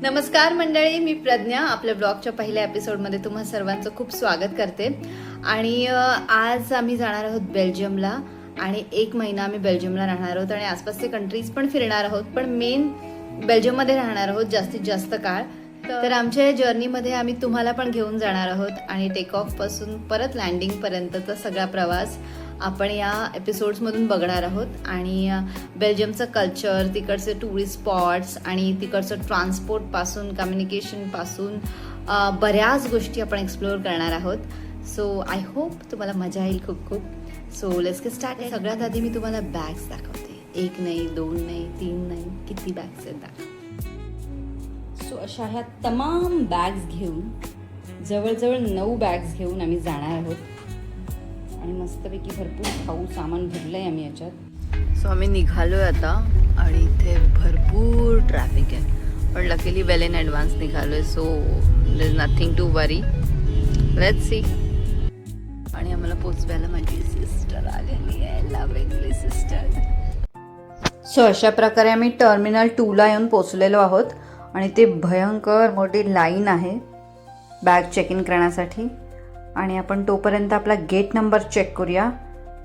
नमस्कार मंडळी, मी प्रज्ञा आपल्या ब्लॉगच्या पहिल्या एपिसोडमध्ये तुम्हा सर्वांचं खूप स्वागत करते. आणि आज आम्ही जाणार आहोत बेल्जियमला आणि 1 महिना आम्ही बेल्जियमला राहणार आहोत आणि आसपासचे कंट्रीज पण फिरणार आहोत, पण मेन बेल्जियममध्ये राहणार आहोत जास्तीत जास्त काळ. तर आमच्या जर्नीमध्ये आम्ही तुम्हाला पण घेऊन जाणार आहोत आणि टेक ऑफ पासून परत लँडिंग पर्यंतचा सगळा प्रवास आपण या एपिसोड्समधून बघणार आहोत. आणि बेल्जियमचं कल्चर, तिकडचे टुरिस्ट स्पॉट्स आणि तिकडचं ट्रान्सपोर्टपासून कम्युनिकेशनपासून बऱ्याच गोष्टी आपण एक्सप्लोअर करणार आहोत. सो आय होप तुम्हाला मजा येईल खूप खूप. So let's get start. सगळ्यात आधी मी तुम्हाला बॅग्स दाखवते. 1 नाही, 2 नाही, 3 नाही, किती बॅग्स आहेत दाखव. सो अशा ह्या तमाम बॅग्स घेऊन जवळजवळ 9 बॅग्स घेऊन आम्ही जाणार आहोत आणि मस्तपैकी भरपूर खाऊ सामान भरलंय आम्ही याच्यात. सो आम्ही निघालोय आता आणि इथे भरपूर ट्रॅफिक आहे, पण लकीली वेल इन ॲडव्हान्स निघालोय, so there is nothing to worry. Let's see. आणि आम्हाला पोचवायला माझी सिस्टर आलेली आहे, लव्हली सिस्टर. सो अशा प्रकारे आम्ही टर्मिनल 2ला येऊन पोचलेलो आहोत आणि ते भयंकर मोठी लाईन आहे बॅग चेक इन करण्यासाठी. आणि आपण तोपर्यंत आपला गेट नंबर चेक करूया.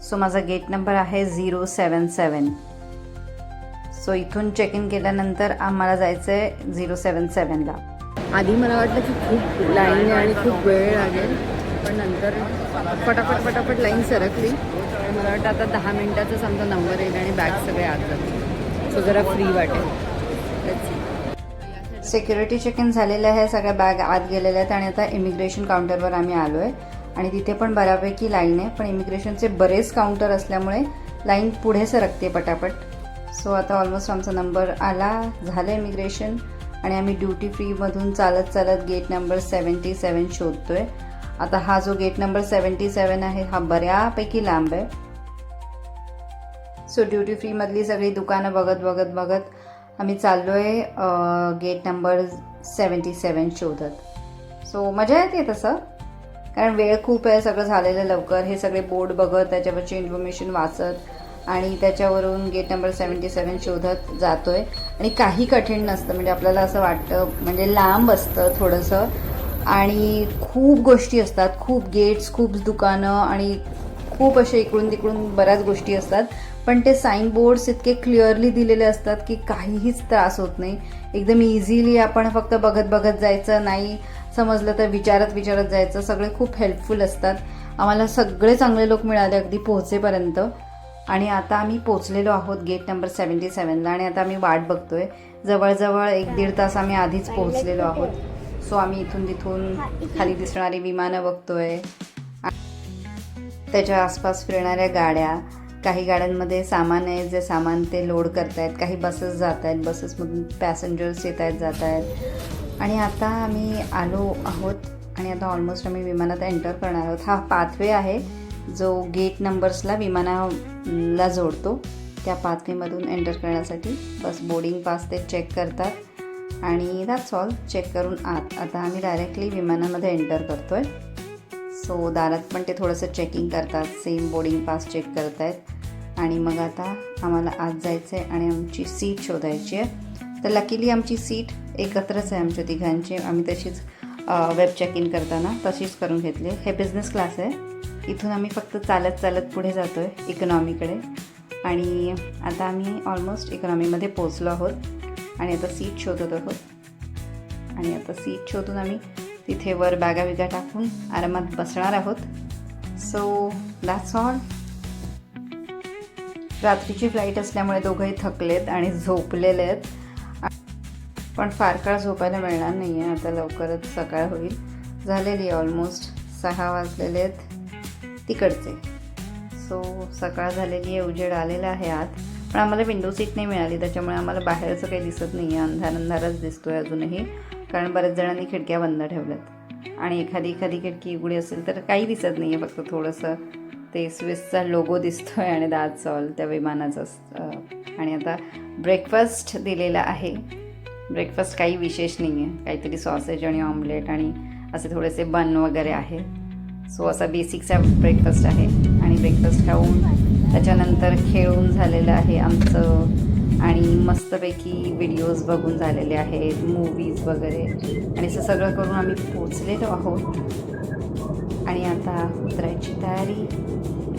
सो माझा गेट नंबर आहे 077. सो इथून चेक इन केल्यानंतर आम्हाला जायचं आहे 077ला. आधी मला वाटलं की खूप लाईन आहे आणि खूप वेळ लागेल, पण नंतर पटापट लाईन सरकली. मला वाटतं आता 10 मिनिटाचाच आमचा नंबर येईल आणि बॅग सगळे आत जातील. सो जरा फ्री वाटेल. सिक्युरिटी चेक इन झालेलं आहे, सगळ्या बॅग आत गेलेल्या आहेत आणि आता इमिग्रेशन काउंटरवर आम्ही आलो आहे आणि तिथे पण बऱ्यापैकी लाईन आहे, पण इमिग्रेशनचे बरेच काउंटर असल्यामुळे लाईन पुढे सरकते पटापट. सो आता ऑलमोस्ट आमचा नंबर आला, झालं इमिग्रेशन आणि आम्ही ड्युटी फ्रीमधून चालत गेट नंबर 77 शोधतोय. आता हा जो गेट नंबर 77 आहे हा बऱ्यापैकी लांब आहे. सो ड्युटी फ्रीमधली सगळी दुकानं बघत आम्ही चाललोय गेट नंबर 77 शोधत. सो मजा येते तसं, कारण वेळ खूप आहे, सगळं झालेलं लवकर. हे सगळे बोर्ड बघत, त्याच्यावरची इन्फॉर्मेशन वाचत आणि त्याच्यावरून गेट नंबर 77 शोधत जातोय. आणि काही कठीण नसतं, म्हणजे आपल्याला असं वाटतं, म्हणजे लांब असतं थोडंसं आणि खूप गोष्टी असतात, खूप गेट्स, खूप दुकानं आणि खूप असे इकडून तिकडून बऱ्याच गोष्टी असतात. पण ते साईन बोर्ड्स इतके क्लिअरली दिलेले असतात की काहीच त्रास होत नाही. एकदम इझिली आपण फक्त बघत जायचं, नाही समजलं तर विचारत जायचं. सगळे खूप हेल्पफुल असतात. आम्हाला सगळे चांगले लोक मिळाले अगदी पोहोचेपर्यंत. आणि आता आम्ही पोहोचलेलो आहोत गेट नंबर 77ला आणि आता आम्ही वाट बघतोय. जवळजवळ 1-1.5 तास आम्ही आधीच पोहोचलेलो आहोत. सो आम्ही इथून तिथून खाली दिसणारी विमानं बघतोय, त्याच्या आसपास फिरणाऱ्या गाड्या. काही गाड्यांमध्ये सामान आहे, जे सामान ते लोड करतायत. काही बसेस जात आहेत, बसेसमधून पॅसेंजर्स येत आहेत जात आहेत. आणि आता आम्ही आलो आहोत आणि आता ऑलमोस्ट आम्ही विमानात एंटर करणार आहोत. हा पाथवे आहे जो गेट नंबर्सला विमानाला जोडतो. त्या पाथवेमधून एंटर करण्यासाठी बस बोर्डिंग पास ते चेक करतात आणि दॅट्स ऑल. चेक करून आता आम्ही डायरेक्टली विमानामध्ये एंटर करतोय. सो दारात पण ते थोडंसं चेकिंग करतात, सेम बोर्डिंग पास चेक करत आहेत. आणि मग आता आम्हाला आत जायचं आहे आणि आमची सीट शोधायची आहे. तर लकीली आमची सीट एकत्रच आहे आमच्या तिघांची. आम्ही तशीच वेब चेक इन करताना तशीच करून घेतली. हे बिझनेस क्लास आहे. इथून आम्ही फक्त चालत पुढे जातो आहे इकॉनॉमीकडे. आणि आता आम्ही ऑलमोस्ट इकॉनॉमीमध्ये पोचलो आहोत आणि आता सीट शोधत आहोत. आणि आता सीट शोधून आम्ही तिथे वर बॅगा बिगा टाकून आरामात बसणार आहोत. So that's all. रात्रीची फ्लाईट असल्यामुळे दोघंही थकलेत आणि झोपलेले आहेत, पण फार काळ झोपायला मिळणार नाही आहे. आता लवकरच सकाळ होईल. झालेली ऑलमोस्ट 6 वाजलेले आहेत तिकडचे. सो सकाळ झालेली आहे, उजेड आलेला आहे आत. पण आम्हाला विंडो सीट नाही मिळाली, त्याच्यामुळे आम्हाला बाहेरचं काही दिसत नाही आहे. अंधारच दिसतोय अजूनही, कारण बऱ्याच जणांनी खिडक्या बंद ठेवल्यात आणि एखादी खिडकी उघडी असेल तर काही दिसत नाही आहे, फक्त थोडंसं ते स्विसचा लोगो दिसतोय आणि दॅट्स ऑल त्या विमानाचं. आणि आता ब्रेकफास्ट दिलेला आहे. ब्रेकफास्ट काही विशेष नाही आहे, काहीतरी सॉसेज आणि ऑमलेट आणि असे थोडेसे बन वगैरे आहे. सो असा बेसिकचा ब्रेकफास्ट आहे. आणि ब्रेकफास्ट खाऊन त्याच्यानंतर खेळून झालेलं आहे आमचं आणि मस्तपैकी व्हिडिओज बघून झालेले आहेत, मूवीज वगैरे, आणि असं सगळं करून आम्ही पोचलेलो आहोत. आणि आता उतरायची तयारी,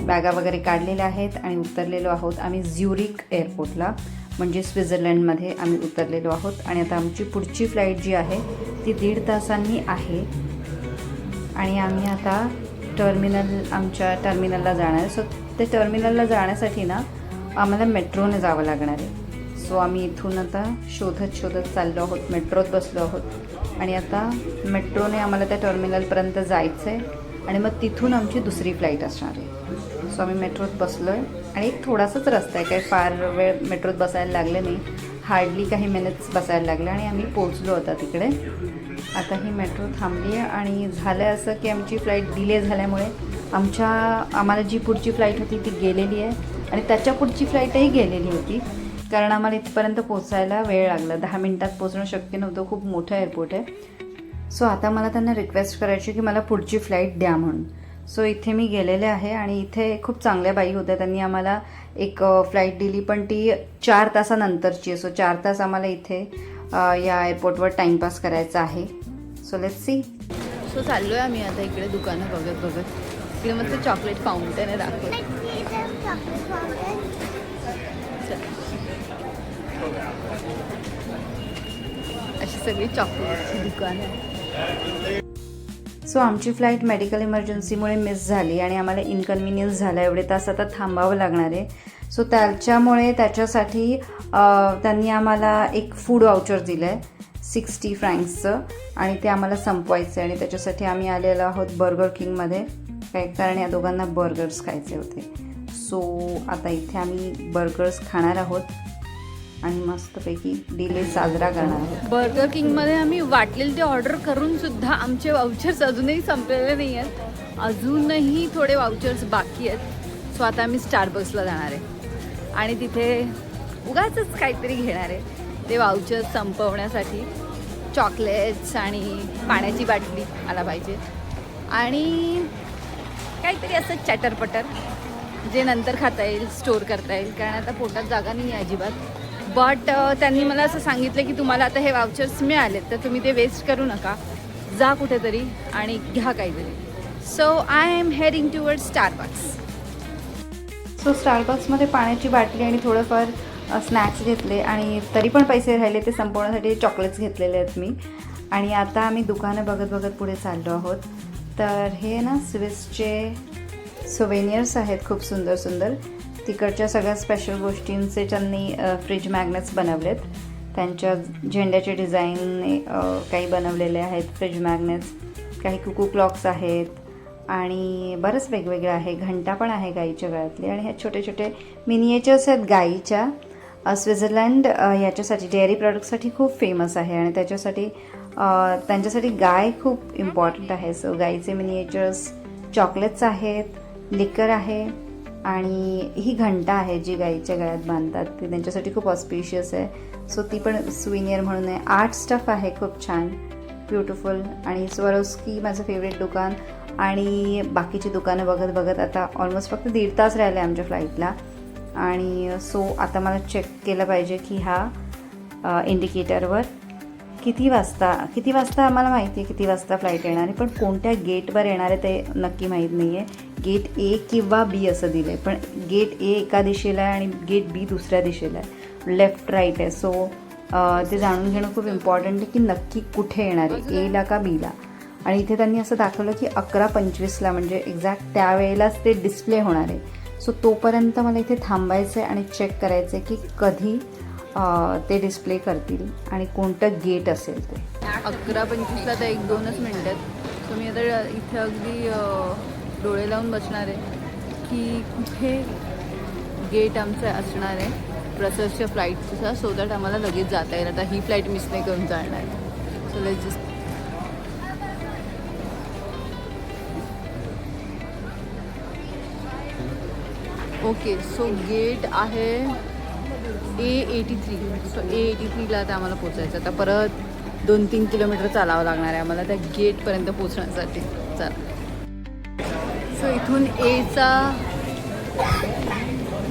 बॅगा वगैरे काढलेल्या आहेत आणि उतरलेलो आहोत आम्ही झ्युरिक एअरपोर्टला, म्हणजे स्वित्झर्लंडमध्ये आम्ही उतरलेलो आहोत. आणि आता आमची पुढची फ्लाईट जी आहे ती 1.5 तासांनी आहे. आणि आम्ही आता आमच्या टर्मिनलला जाणार आहे. सो ते टर्मिनलला जाण्यासाठी ना आम्हाला मेट्रोने जावं लागणार आहे. सो आम्ही इथून आता शोधत चाललो आहोत, मेट्रोत बसलो आहोत. आणि आता मेट्रोने आम्हाला त्या टर्मिनलपर्यंत जायचं आहे आणि मग तिथून आमची दुसरी फ्लाईट असणार आहे. सो आम्ही मेट्रोत बसलो आहे आणि एक थोडासाच रस्ता आहे, काही फार वेळ मेट्रोत बसायला लागले नाही, हार्डली काही मिनिट्स बसायला लागले आणि आम्ही पोचलो होता तिकडे. आता ही मेट्रो थांबली आहे आणि झालं असं की आमची फ्लाईट डिले झाल्यामुळे आम्हाला जी पुढची फ्लाईट होती ती गेलेली आहे आणि त्याच्या पुढची फ्लाईटही गेलेली होती, कारण आम्हाला इथपर्यंत पोचायला वेळ लागला. 10 मिनिटात पोचणं शक्य नव्हतं, खूप मोठं एअरपोर्ट आहे. सो आता मला त्यांना रिक्वेस्ट करायची की मला पुढची फ्लाईट द्या म्हणून. सो इथे मी गेलेले आहे आणि इथे खूप चांगल्या बाई होत्या, त्यांनी आम्हाला एक फ्लाईट दिली, पण ती 4 तासानंतरची आहे. सो 4 तास आम्हाला इथे या एअरपोर्टवर टाईमपास करायचा आहे. So let's see. सो चाललो आहे आम्ही आता इकडे दुकानं बघत इकडे मस्त चॉकलेट फाउंटन आहे, दाखवत. अशी सगळी चॉकलेटची दुकानं आहे. सो आमची फ्लाईट मेडिकल इमर्जन्सीमुळे मिस झाली आणि आम्हाला इनकन्व्हिनियन्स झाला, एवढे तास आता थांबावं लागणार आहे. सो त्याच्यासाठी त्यांनी आम्हाला एक फूड वाउचर दिलं आहे 60 फ्रँक्सचं आणि ते आम्हाला संपवायचं आहे. आणि त्याच्यासाठी आम्ही आलेलो आहोत बर्गर किंगमध्ये, काही कारण या दोघांना बर्गर्स खायचे होते. सो आता इथे आम्ही बर्गर्स खाणार आहोत आणि मस्तपैकी डिले साजरा करणार आहोत. बर्गर किंगमध्ये आम्ही वाटलेले ते ऑर्डर करून सुद्धा आमचे वाउचर्स अजूनही संपलेले नाही आहेत, अजूनही थोडे वाउचर्स बाकी आहेत. सो आता आम्ही स्टारबक्सला जाणार आहे आणि तिथे उगाचच काहीतरी घेणार आहे, ते वाउचर्स संपवण्यासाठी. चॉकलेट्स आणि पाण्याची बाटली आला पाहिजे आणि काहीतरी असं चॅटरपटर जे नंतर खाता येईल, स्टोअर करता येईल, कारण आता पोटात जागा नाही आहे अजिबात. बट त्यांनी मला असं सांगितलं की तुम्हाला आता हे वाउचर्स मिळालेत तर तुम्ही ते वेस्ट करू नका, जा कुठेतरी आणि घ्या काहीतरी. So I am heading toward Starbucks. सो स्टारबक्समध्ये पाण्याची बाटली आणि थोडंफार स्नॅक्स घेतले आणि तरी पण पैसे राहिले, ते संपवण्यासाठी चॉकलेट्स घेतलेले आहेत मी. आणि आता आम्ही दुकानं बघत पुढे चाललो आहोत. तर हे ना स्विसचे सोवेनियर्स आहेत, खूप सुंदर. तिकडच्या सगळ्या स्पेशल गोष्टींचे त्यांनी फ्रीज मॅग्नेट्स बनवलेत, त्यांच्या झेंड्याचे डिझाईनने काही बनवलेले आहेत फ्रीज मॅग्नेट्स. काही कुकू क्लॉक्स आहेत आणि बरंच वेगवेगळं आहे. घंटा पण आहे गाईच्या गळ्यातली आणि ह्या छोटे मिनिएचर्स आहेत गाईच्या. स्वित्झर्लंड याच्यासाठी डेअरी प्रॉडक्टसाठी खूप फेमस आहे आणि त्यांच्यासाठी गाय खूप इम्पॉर्टंट आहे. सो गाईचे मिनिएचर्स, चॉकलेट्स आहेत, लिकर आहे आणि ही घंटा आहे जी गाईच्या गळ्यात बांधतात, ती त्यांच्यासाठी खूप ऑस्पिशियस आहे. सो ती पण सुविनियर म्हणून आहे. आर्ट स्टफ आहे खूप छान, ब्युटिफुल. आणि स्वरोस्की माझं फेवरेट दुकान. आणि बाकीची दुकानं बघत आता ऑलमोस्ट फक्त 1.5 तास राहिले आमच्या फ्लाईटला. आणि सो आता मला चेक केलं पाहिजे की ह्या इंडिकेटरवर किती वाजता आम्हाला माहिती आहे किती वाजता फ्लाईट येणार आहे, पण कोणत्या गेटवर येणार आहे ते नक्की माहीत नाही आहे. गेट ए किंवा बी असं दिलं आहे, पण गेट ए एका दिशेला आहे आणि गेट बी दुसऱ्या दिशेला आहे, लेफ्ट राईट आहे. सो ते जाणून घेणं खूप इम्पॉर्टंट आहे की नक्की कुठे येणार आहे, एला का बीला. आणि इथे त्यांनी असं दाखवलं की 11:25ला म्हणजे एक्झॅक्ट त्यावेळेलाच ते डिस्प्ले होणार आहे. सो तोपर्यंत मला इथे थांबायचं आहे आणि चेक करायचं आहे की कधी ते डिस्प्ले करतील आणि कोणतं गेट असेल ते. 11:25ला तर 1-2च मिनिट आहेत. सो मी आता इथे अगदी डोळे लावून बसणार आहे की कुठे गेट आमचं असणार आहे ब्रसल्सच्या फ्लाईटचा, सो दॅट आम्हाला लगेच जाता येईल. आता ही फ्लाईट मिस नाही करून जाणार. So let's just okay. So gate आहे A83. सो A83ला आता आम्हाला पोचायचं. आता परत 2-3 किलोमीटर चालावं लागणार आहे आम्हाला त्या गेटपर्यंत पोचण्यासाठी. चला. सो इथून एचा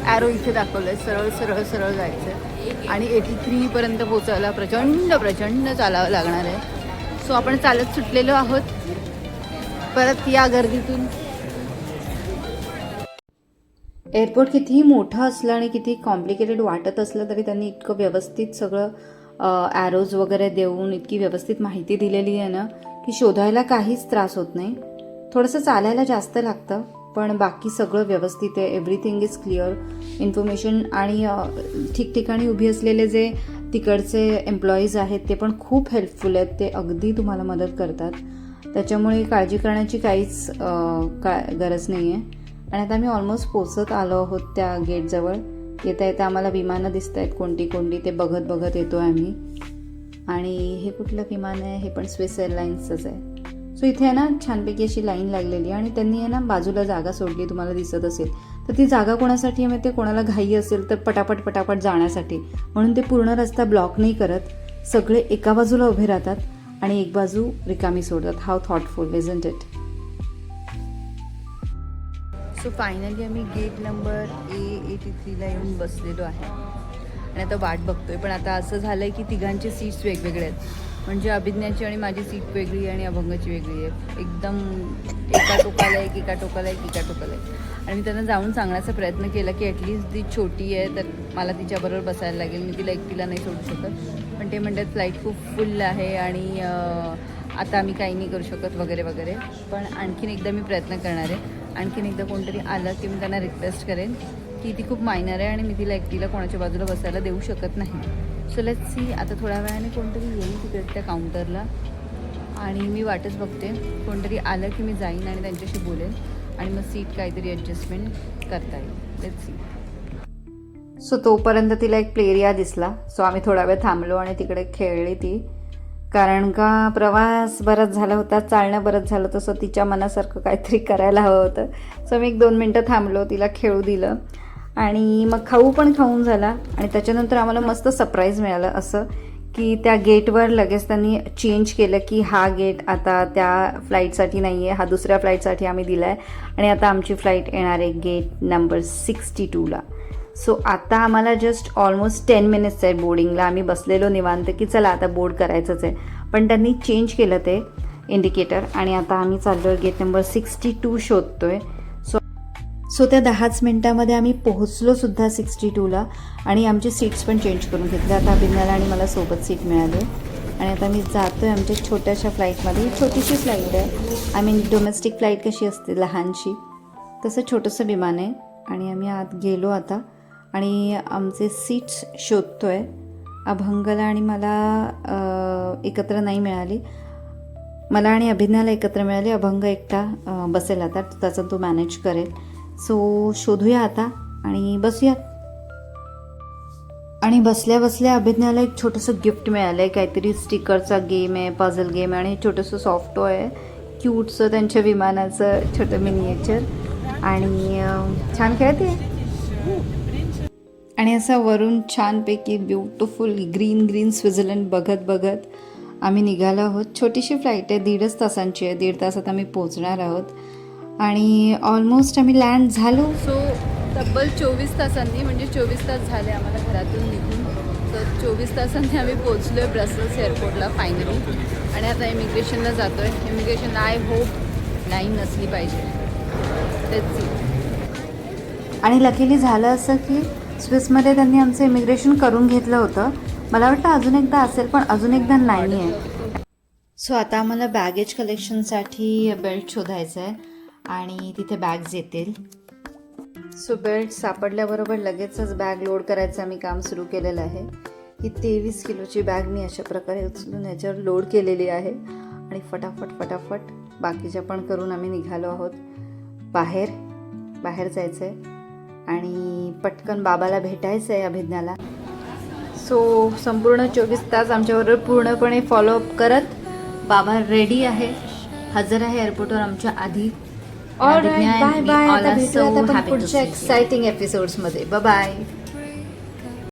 ॲरो इथे दाखवलं आहे, सरळ जायचं आहे. आणि 83 पर्यंत पोहोचायला प्रचंड चालावं लागणार आहे. सो आपण चालत सुटलेलो आहोत परत या गर्दीतून. एअरपोर्ट कितीही मोठं असलं आणि किती कॉम्प्लिकेटेड वाटत असलं तरी त्यांनी इतकं व्यवस्थित सगळं ॲरोज वगैरे देऊन इतकी व्यवस्थित माहिती दिलेली आहे ना की शोधायला काहीच त्रास होत नाही. थोडंसं चालायला जास्त लागतं पण बाकी सगळं व्यवस्थित आहे. Everything is clear information. आणि ठिकठिकाणी उभी असलेले जे तिकडचे एम्प्लॉईज आहेत ते पण खूप हेल्पफुल आहेत. ते अगदी तुम्हाला मदत करतात. त्याच्यामुळे काळजी करण्याची काहीच गरज नाही आहे. आणि आता आम्ही ऑलमोस्ट पोचत आलो आहोत त्या गेटजवळ. येता येता आम्हाला विमानं दिसत आहेत कोणती ते बघत येतो आम्ही. आणि हे कुठलं विमान आहे? हे पण स्विस एअरलाइन्सचंच आहे. सो इथे आहे ना छानपैकी अशी लाईन लागलेली आणि त्यांनी आहे ना बाजूला जागा सोडली, तुम्हाला दिसत असेल. तर ती जागा कोणासाठी आहे ते, कोणाला घाई असेल तर पटापट जाण्यासाठी. म्हणून ते पूर्ण रस्ता ब्लॉक नाही करत. सगळे एका बाजूला उभे राहतात आणि एक बाजू रिकामी सोडतात. How thoughtful isn't it. So finally आम्ही गेट नंबर A83ला येऊन बसलेलो आहे आणि आता वाट बघतोय. पण आता असं झालं आहे की तिघांचे सीट्स वेगवेगळे आहेत. म्हणजे अभिज्ञाची आणि माझी सीट वेगळी आणि अभंगाची वेगळी आहे. एकदम एका टोकाला आहे. आणि मी त्यांना जाऊन सांगण्याचा प्रयत्न केला की ॲटलिस्ट ती छोटी आहे तर मला तिच्याबरोबर बसायला लागेल, मी तिला एकटीला नाही सोडू शकत. पण ते म्हणतात फ्लाईट खूप फुल आहे आणि आता आम्ही काही नाही करू शकत वगैरे. पण आणखीन एकदा मी प्रयत्न करणार आहे. आणखीन एकदा कोणतरी आलं की मी त्यांना रिक्वेस्ट करेन की ती खूप मायनर आहे आणि मी तिला एकटीला कोणाच्या बाजूला बसायला देऊ शकत नाही. So let's see. आता थोड्या वेळाने कोणतरी येईल तिकडे त्या काउंटरला आणि मी वाटच बघते. कोणतरी आलं की मी जाईन आणि त्यांच्याशी बोलेन आणि मग सीट काहीतरी ॲडजस्टमेंट करता येईल. Let's see. सो तोपर्यंत तिला एक प्ले एरिया दिसला. सो आम्ही थोडा वेळ थांबलो आणि तिकडे खेळली ती. कारण का प्रवास बराच झाला होता, चालणं बरंच झालं, तसं तिच्या मनासारखं काहीतरी करायला हवं होतं. सो मी 1-2 मिनटं थांबलो, तिला खेळू दिलं आणि मग खाऊ पण खाऊन झाला. आणि त्याच्यानंतर आम्हाला मस्त सरप्राईज मिळालं असं की त्या गेटवर लगेच त्यांनी चेंज केलं की हा गेट आता त्या फ्लाईटसाठी नाही आहे, हा दुसऱ्या फ्लाईटसाठी आम्ही दिला आहे आणि आता आमची फ्लाईट येणार आहे गेट नंबर 62ला. सो आता आम्हाला जस्ट ऑलमोस्ट 10 मिनिट्स आहे बोर्डिंगला. आम्ही बसलेलो निवांत की चला आता बोर्ड करायचंच आहे. पण त्यांनी चेंज केलं ते इंडिकेटर आणि आता आम्ही चाललो आहे गेट नंबर 62 शोधतोय. सो त्या 10च मिनिटामध्ये आम्ही पोहोचलो सुद्धा 62ला आणि आमचे सीट्स पण चेंज करून घेतले. आता अभिज्ञाला आणि मला सोबत सीट मिळाली आणि आता मी जातो आहे आमच्या छोट्याशा फ्लाईटमध्ये. छोटीशी फ्लाईट आहे. आय मीन डोमेस्टिक फ्लाईट कशी असते लहानशी, तसं छोटंसं विमान आहे. आणि आम्ही आत गेलो आता आणि आमचे सीट्स शोधतो आहे. अभंगाला आणि मला एकत्र नाही मिळाली. मला आणि अभिज्ञाला एकत्र मिळाली. अभंग एकटा बसेल आता, त्याचा तो मॅनेज करेल. सो शोधूया आता आणि बसूया. आणि बसल्या बसल्या अभिज्ञाला एक छोटंसं गिफ्ट मिळालं आहे. काहीतरी स्टिकरचा गेम आहे, पझल गेम आहे आणि छोटंसं सॉफ्ट टॉय आहे क्यूटचं, त्यांच्या विमानाचं छोटं मिनिएचर. आणि छान खेळते आणि असं वरून छानपैकी ब्युटिफुल ग्रीन स्वित्झर्लंड बघत आम्ही निघालो आहोत. छोटीशी फ्लाईट आहे, 1.5 तासांची आहे. 1.5 तासात आम्ही पोहोचणार आहोत आणि ऑलमोस्ट आम्ही लँड झालो. सो तब्बल 24 तासांनी, म्हणजे 24 तास झाले आम्हाला घरातून निघून. तर 24 तासांनी आम्ही पोहोचलो आहे ब्रसेल्स एअरपोर्टला फायनली. आणि आता इमिग्रेशनला जातो आहे. इमिग्रेशन आय होप लाईन नसली पाहिजे. आणि लकीली झालं असं की स्विसमध्ये त्यांनी आमचं इमिग्रेशन करून घेतलं होतं. मला वाटतं अजून एकदा असेल पण अजून एकदा नाही आहे. सो आता आम्हाला बॅगेज कलेक्शनसाठी बेल्ट शोधायचं आहे आणि तिथे बॅग्स येतील. सो बेल्ट सापडल्याबरोबर लगेचच बॅग लोड करायचं आम्ही काम सुरू केलेलं आहे. ही 23 किलोची बॅग मी अशा प्रकारे उचलून ह्याच्यावर लोड केलेली आहे आणि फटाफट बाकीच्या पण करून आम्ही निघालो आहोत. बाहेर जायचं आहे आणि पटकन बाबाला भेटायचं आहे अभिज्ञाला. सो संपूर्ण 24 तास आमच्याबरोबर पूर्णपणे फॉलोअप करत बाबा रेडी आहे, हजर आहे एअरपोर्टवर आमच्या आधी. Bye bye. पुढच्या एक्साइटिंग एपिसोड्समध्ये. बाय.